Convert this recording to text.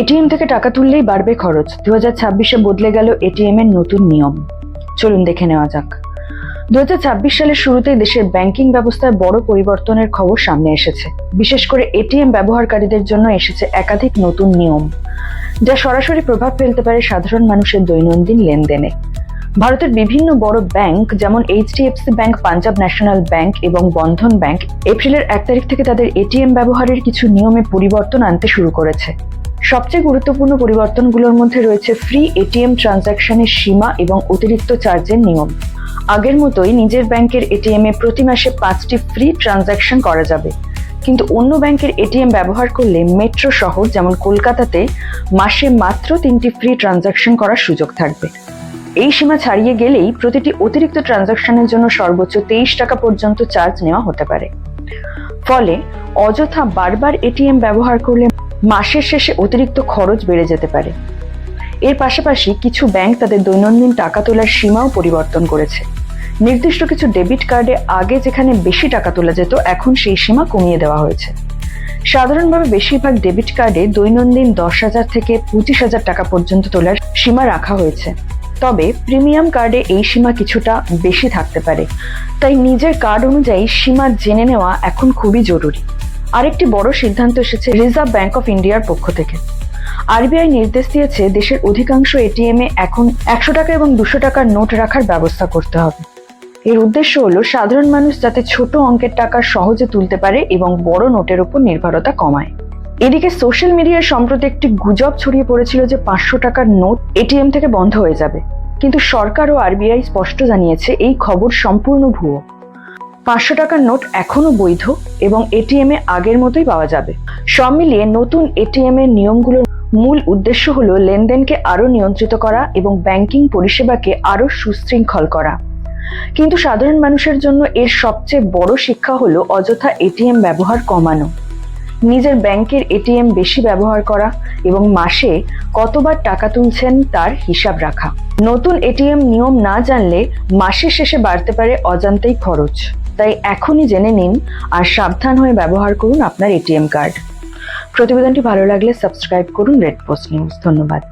ATM থেকে টাকা তুললেই বাড়বে খরচ। 2026-এ বদলে গেল এটিএম এর নতুন নিয়ম। চলুন দেখে নেওয়া যাক। 2026 সালের শুরুতেই দেশের ব্যাংকিং ব্যবস্থায় বড় পরিবর্তনের খবর সামনে এসেছে। বিশেষ করে এটিএম ব্যবহারকারীদের জন্য এসেছে একাধিক নতুন নিয়ম, যা সরাসরি প্রভাব ফেলতে পারে সাধারণ মানুষের দৈনন্দিন লেনদেনে। ভারতের বিভিন্ন বড় ব্যাংক যেমন HDFC bank, Punjab national bank এবং বন্ধন ব্যাংক এপ্রিলের 1 তারিখ থেকে তাদের এটিএম ব্যবহারের কিছু নিয়মে পরিবর্তন আনতে শুরু করেছে। সবচেয়ে গুরুত্বপূর্ণ পরিবর্তনগুলোর মধ্যে রয়েছে ফ্রি এটিএম ট্রানজাকশনের সীমা এবং অতিরিক্ত চার্জের নিয়ম। আগের মতোই নিজের ব্যাংকের এটিএম এ প্রতি মাসে 5টি ফ্রি ট্রানজাকশন করা যাবে, কিন্তু অন্য ব্যাংকের এটিএম ব্যবহার করলে মেট্রো শহর যেমন কলকাতাতে মাসে মাত্র 3টি ফ্রি ট্রানজাকশন করার সুযোগ থাকবে। এই সীমা ছাড়িয়ে গেলেই প্রতিটি অতিরিক্ত ট্রানজাকশনের জন্য সর্বোচ্চ 23 টাকা পর্যন্ত চার্জ নেওয়া হতে পারে। ফলে অযথা বারবার এটিএম ব্যবহার করলে মাসের শেষে অতিরিক্ত খরচ বেড়ে যেতে পারে। এর পাশাপাশি কিছু ব্যাংক তাদের দৈনন্দিন টাকা তোলার সীমাও পরিবর্তন করেছে। নির্দিষ্ট কিছু ডেবিট কার্ডে আগে যেখানে বেশি টাকা তোলা যেত, এখন সেই সীমা কমিয়ে দেওয়া হয়েছে। সাধারণভাবে বেশিরভাগ ডেবিট কার্ডে দৈনন্দিন 10,000 থেকে 25,000 টাকা পর্যন্ত তোলার সীমা রাখা হয়েছে। তবে প্রিমিয়াম কার্ডে এই সীমা কিছুটা বেশি থাকতে পারে, তাই নিজের কার্ড অনুযায়ী সীমা জেনে নেওয়া এখন খুবই জরুরি। আরেকটি বড় সিদ্ধান্ত এসেছে রিজার্ভ ব্যাংক অফ ইন্ডিয়ার পক্ষ থেকে। আরবিআই নির্দেশ দিয়েছে দেশের অধিকাংশ এটিএম এ এখন 100 টাকা এবং 200 টাকার নোট রাখার ব্যবস্থা করতে হবে। এর উদ্দেশ্য হলো সাধারণ মানুষ যাতে ছোট অঙ্কের টাকা সহজে তুলতে পারে এবং বড় নোটের উপর নির্ভরতা কমায়। এদিকে সোশ্যাল মিডিয়ায় সম্প্রতি একটি গুজব ছড়িয়ে পড়েছিল যে 500 টাকার নোট এটিএম থেকে বন্ধ হয়ে যাবে, কিন্তু সরকার ও আরবিআই স্পষ্ট জানিয়েছে এই খবর সম্পূর্ণ ভুয়ো। 500 টাকার নোট এখনো বৈধ এবং এটিএম এ আগের মতোই পাওয়া যাবে। সব মিলিয়ে নতুন এটিএম এর নিয়মগুলোর মূল উদ্দেশ্য হলো লেনদেনকে আরো নিয়ন্ত্রিত করা এবং ব্যাংকিং পরিষেবাকে আরো সুশৃঙ্খল করা। কিন্তু সাধারণ মানুষের জন্য এর সবচেয়ে বড় শিক্ষা হলো অযথা এটিএম ব্যবহার কমানো, নিজের ব্যাংকের এটিএম বেশি ব্যবহার করা এবং মাসে কতবার টাকা তুলছেন তার হিসাব রাখা। নতুন এটিএম নিয়ম না জানলে মাসের শেষে বাড়তে পারে অজান্তেই খরচ। তাই এখনই জেনে নিন আর সাবধান হয়ে ব্যবহার করুন আপনার এটিএম কার্ড। প্রতিবেদনটি ভালো লাগলে সাবস্ক্রাইব করুন রেড পোস্ট নিউজ। ধন্যবাদ।